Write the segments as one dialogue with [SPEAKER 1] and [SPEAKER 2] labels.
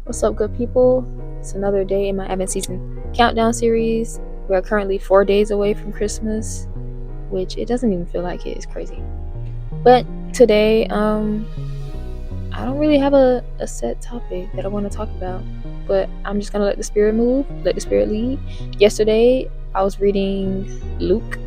[SPEAKER 1] What's up, good people? It's another day in my Advent season countdown series. We are currently 4 days away from Christmas, which it doesn't even feel like it. It's crazy. But today, I don't really have a set topic that I want to talk about, but I'm just gonna let the spirit move, let the spirit lead. Yesterday, I was reading Luke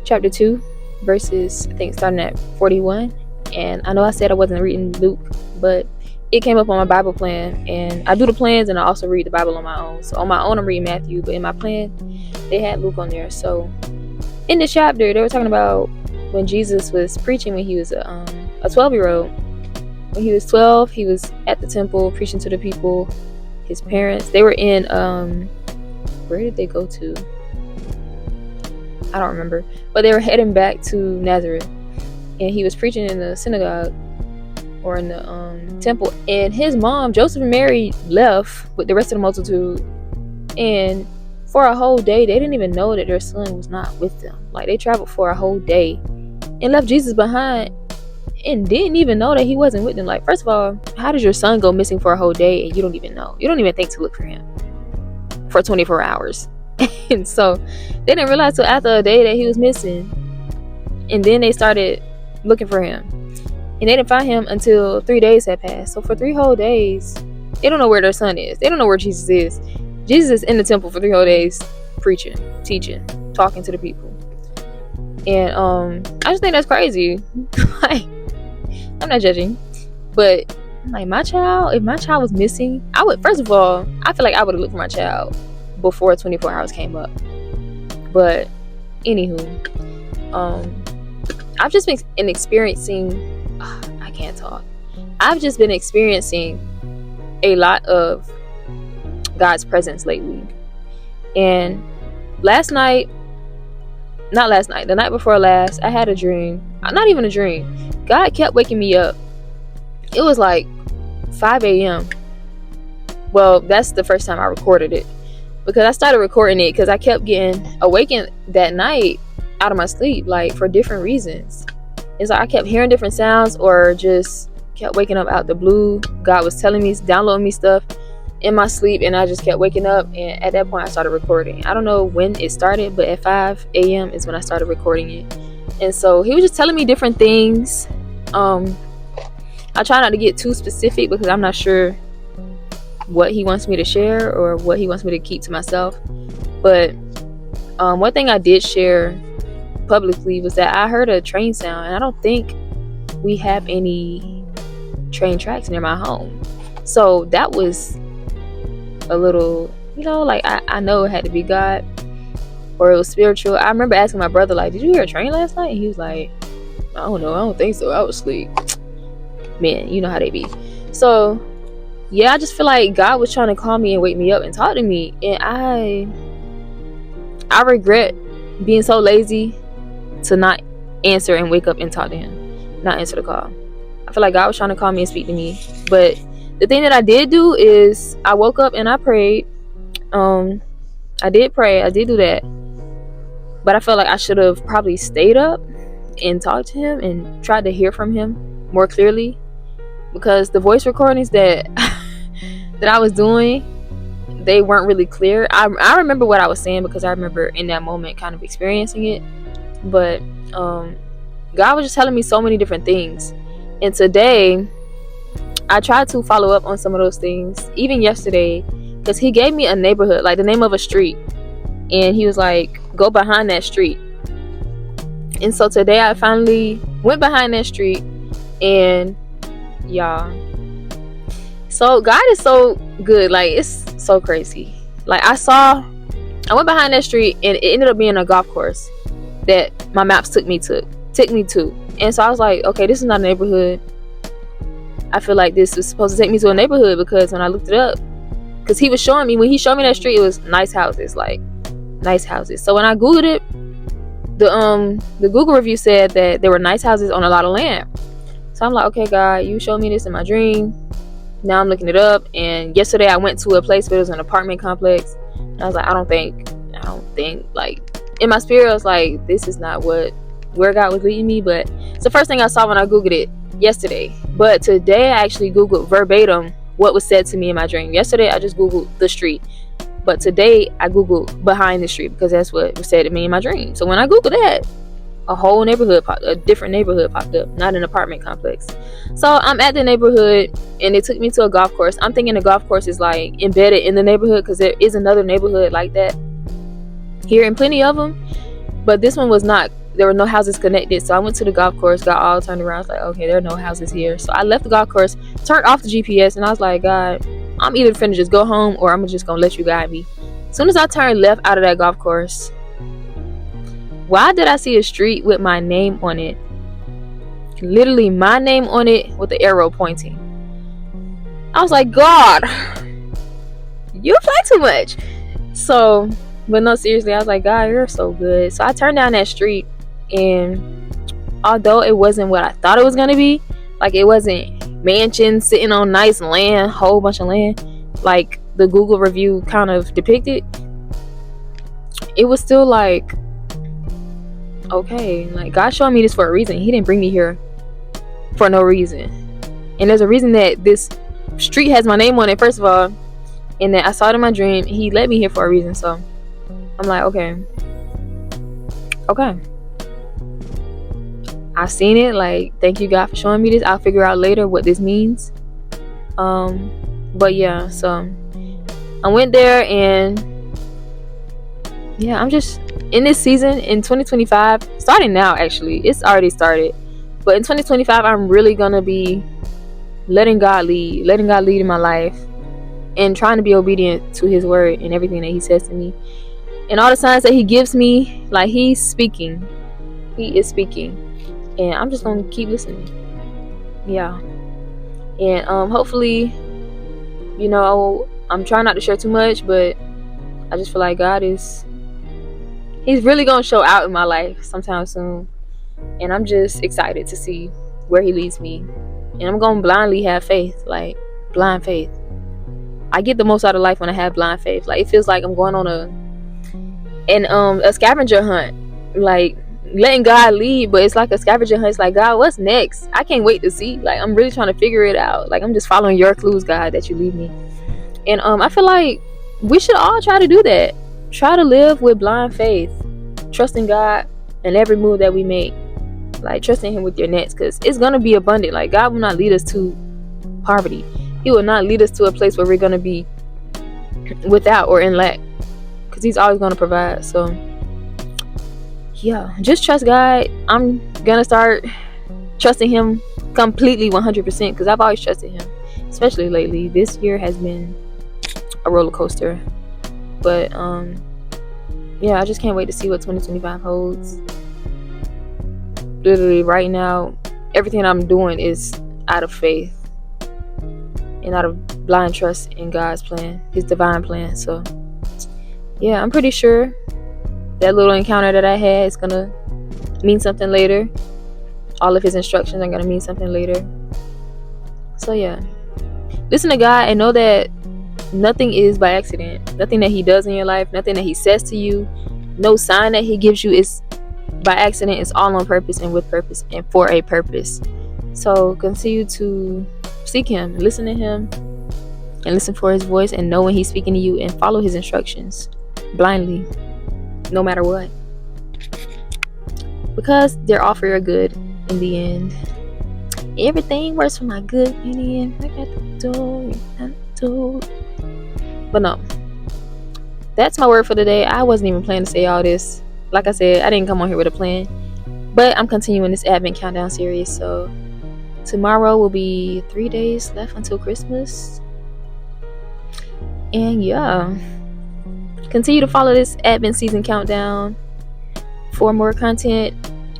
[SPEAKER 1] chapter 2, verses, I think, starting at 41. And I know I said I wasn't reading Luke, but it came up on my Bible plan, and I do the plans and I also read the Bible on my own. So on my own, I'm reading Matthew, but in my plan, they had Luke on there. So in this chapter, they were talking about when Jesus was preaching when he was a 12-year-old. When he was 12, he was at the temple preaching to the people. His parents, they were in, where did they go to? I don't remember. But they were heading back to Nazareth. And he was preaching in the synagogue or in the temple, and his mom, Joseph and Mary, left with the rest of the multitude, and for a whole day they didn't even know that their son was not with them. Like, they traveled for a whole day and left Jesus behind and didn't even know that he wasn't with them. Like, first of all, how does your son go missing for a whole day and you don't even know? You don't even think to look for him for 24 hours. And so they didn't realize till after a day that he was missing, and then they started looking for him. And they didn't find him until 3 days had passed. So for 3 whole days, they don't know where their son is. They don't know where Jesus is. Jesus is in the temple for 3 whole days, preaching, teaching, talking to the people. And I just think that's crazy. Like, I'm not judging, but like, if my child was missing, I would, first of all, I feel like I would have looked for my child before 24 hours came up. But anywho, I've just been experiencing. I can't talk. I've just been experiencing a lot of God's presence lately. And the night before last, I had a dream. Not even a dream. God kept waking me up. It was like 5 a.m. Well, that's the first time I recorded it, because I started recording it because I kept getting awakened that night out of my sleep, like, for different reasons. It's like I kept hearing different sounds, or just kept waking up out the blue. God was telling me, downloading me stuff in my sleep, and I just kept waking up. And at that point, I started recording. I don't know when it started, but at 5 a.m. is when I started recording it. And so he was just telling me different things. I try not to get too specific because I'm not sure what he wants me to share or what he wants me to keep to myself. But one thing I did share publicly was that I heard a train sound, and I don't think we have any train tracks near my home. So that was a little, like, I know it had to be God, or it was spiritual. I remember asking my brother, like, did you hear a train last night? And he was like, I don't know, I don't think so, I was asleep. Man, you know how they be. So yeah, I just feel like God was trying to call me and wake me up and talk to me, and I regret being so lazy to not answer and wake up and talk to him, not answer the call. I feel like God was trying to call me and speak to me. But the thing that I did do is I woke up and I prayed. I did pray, I did do that, but I felt like I should have probably stayed up and talked to him and tried to hear from him more clearly, because the voice recordings that that I was doing, they weren't really clear. I remember what I was saying because I remember in that moment kind of experiencing it. But God was just telling me so many different things. And today, I tried to follow up on some of those things, even yesterday, because he gave me a neighborhood, like the name of a street. And he was like, go behind that street. And so today, I finally went behind that street. And y'all, so God is so good. Like, it's so crazy. Like, I went behind that street, and it ended up being a golf course that my maps took me to. And so I was like, okay, this is not a neighborhood. I feel like this is supposed to take me to a neighborhood, because when I looked it up, because he was showing me, when he showed me that street, it was nice houses, like nice houses. So when I Googled it, the Google review said that there were nice houses on a lot of land. So I'm like, okay, God, you showed me this in my dream. Now I'm looking it up. And yesterday I went to a place where it was an apartment complex. And I was like, I don't think, like, in my spirit, I was like, this is not where God was leading me. But it's the first thing I saw when I Googled it yesterday. But today I actually Googled verbatim what was said to me in my dream. Yesterday I just googled the street, but today I googled behind the street because that's what was said to me in my dream. So when I googled that, a different neighborhood popped up, not an apartment complex. So I'm at the neighborhood and it took me to a golf course. I'm thinking the golf course is like embedded in the neighborhood because there is another neighborhood like that here and plenty of them, but this one was not. There were no houses connected. So I went to the golf course, got all turned around. I was like, okay, there are no houses here. So I left the golf course, turned off the GPS, and I was like, God, I'm either finna just go home or I'm just gonna let you guide me. As soon as I turned left out of that golf course, why did I see a street with my name on it? Literally my name on it with the arrow pointing. I was like, God, you play too much. So, but no, seriously, I was like, God, you're so good. So I turned down that street, and although it wasn't what I thought it was gonna be, like it wasn't mansions sitting on nice land, whole bunch of land, like the Google review kind of depicted, it was still like, okay, like God showed me this for a reason. He didn't bring me here for no reason. And there's a reason that this street has my name on it, first of all, and that I saw it in my dream. He led me here for a reason. So I'm like, okay, I've seen it. Like, thank you, God, for showing me this. I'll figure out later what this means. But yeah, so I went there, and yeah, I'm just in this season in 2025, starting now. Actually, it's already started, but in 2025, I'm really gonna be letting God lead in my life, and trying to be obedient to His word and everything that He says to me, and all the signs that He gives me. Like, He is speaking, and I'm just gonna keep listening. Yeah, and hopefully, I'm trying not to share too much, but I just feel like He's really gonna show out in my life sometime soon, and I'm just excited to see where He leads me. And I'm gonna blindly have faith, like blind faith. I get the most out of life when I have blind faith. Like, it feels like I'm going on a scavenger hunt, like letting God lead, but it's like a scavenger hunt. It's like, God, what's next? I can't wait to see. Like, I'm really trying to figure it out. Like, I'm just following your clues, God, that you lead me. And I feel like we should all try to do that. Try to live with blind faith, trusting God in every move that we make. Like, trusting Him with your next, because it's gonna be abundant. Like, God will not lead us to poverty. He will not lead us to a place where we're gonna be without or in lack, because He's always gonna provide. So yeah, just trust God. I'm gonna start trusting Him completely, 100%, because I've always trusted Him, especially lately. This year has been a roller coaster, but yeah, I just can't wait to see what 2025 holds. Literally right now, everything I'm doing is out of faith and out of blind trust in God's plan, His divine plan. So yeah, I'm pretty sure that little encounter that I had is gonna mean something later. All of His instructions are gonna mean something later. So yeah, listen to God and know that nothing is by accident. Nothing that He does in your life, nothing that He says to you, no sign that He gives you is by accident. It's all on purpose and with purpose and for a purpose. So continue to seek Him, listen to Him, and listen for His voice, and know when He's speaking to you, and follow His instructions blindly, no matter what, because they're all for your good in the end. Everything works for my good in the end. I got the door. But no, that's my word for the day. I wasn't even planning to say all this. Like I said, I didn't come on here with a plan, but I'm continuing this Advent Countdown series. So tomorrow will be 3 days left until Christmas. And yeah, continue to follow this Advent season countdown for more content.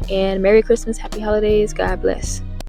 [SPEAKER 1] And Merry Christmas, Happy Holidays, God bless.